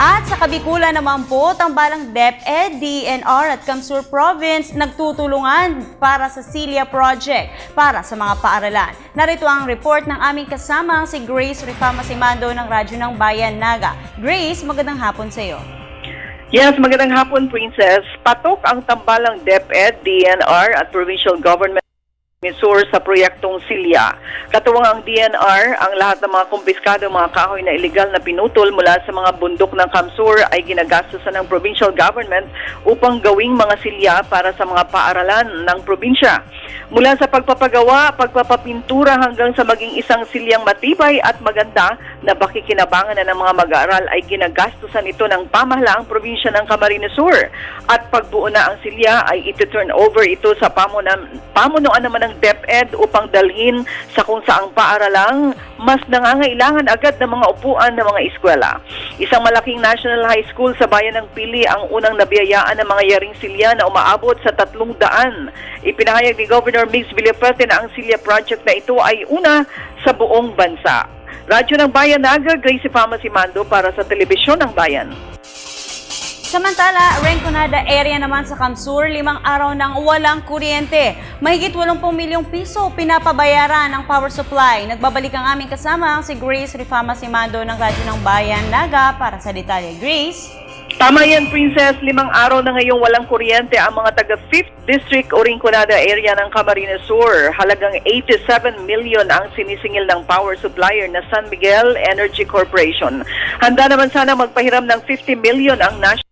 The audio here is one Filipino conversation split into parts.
At sa Kabikulan naman po, tambalang DepEd, DENR at Kamsur Province nagtutulungan para sa Silya Project para sa mga paaralan. Narito ang report ng aming kasamang si Grace Rifama Simando ng Radyo ng Bayan Naga. Grace, magandang hapon sa iyo. Yes, magandang hapon, Princess. Patok ang tambalang DepEd, DENR at Provincial Government Missouri sa proyektong Silya. Katuwang ang DNR, ang lahat ng mga kumpiskado, mga kahoy na iligal na pinutol mula sa mga bundok ng Kamsur ay ginagastusan ng provincial government upang gawing mga silya para sa mga paaralan ng probinsya. Mula sa pagpapagawa, pagpapapintura hanggang sa maging isang silyang matibay at maganda na bakikinabangan na ng mga mag-aaral ay ginagastusan ito ng pamahalaang probinsya ng Camarines Sur. At pagbuo na ang silya ay iti-turn over ito sa pamunuan naman ng DepEd upang dalhin sa kung saang paaralang mas nangangailangan agad ng mga upuan ng mga eskwela. Isang malaking national high school sa bayan ng Pili ang unang nabiyayaan ng mga yaring silya na umaabot sa 300. Ipinahayag ni Governor Mix Villaferte na ang Silya Project na ito ay una sa buong bansa. Radyo ng Bayan Naga, Grace Rifama Simando para sa Telebisyon ng Bayan. Samantala, Rinconada area naman sa Kamsur, 5 araw nang walang kuryente. Mahigit 80 milyong piso pinapabayaran ng power supply. Nagbabalik ang aming kasama si Grace Rifama Simando ng Radyo ng Bayan Naga para sa detalye. Grace? Tama yan, Princess. 5 araw na ngayong walang kuryente ang mga taga 5th District o Rinconada area ng Camarines Sur. Halagang 87 million ang sinisingil ng power supplier na San Miguel Energy Corporation. Handa naman sana magpahiram ng 50 million ang National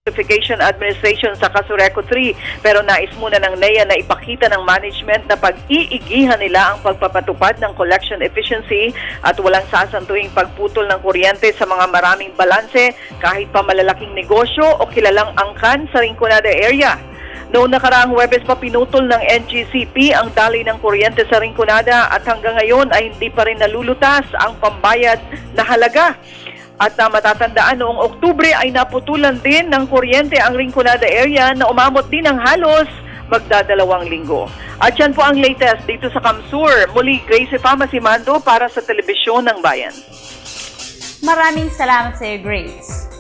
Electrification Administration sa Casureco 3 pero nais muna ng NEA na ipakita ng management na pag-iigihan nila ang pagpapatupad ng collection efficiency at walang sasantuing pagputol ng kuryente sa mga maraming balanse kahit pa malalaking negosyo o kilalang angkan sa Rinconada area. Noong nakaraang Huwebes pa pinutol ng NGCP ang daloy ng kuryente sa Rinconada at hanggang ngayon ay hindi pa rin nalulutas ang pambayad na halaga. At matatandaan noong Oktubre ay naputulan din ng kuryente ang Rinconada area na umabot din ng halos magdadalawang linggo. At yan po ang latest dito sa Kamsur. Muli, Grace Rifama Simando para sa Telebisyon ng Bayan. Maraming salamat sa iyo, Grace.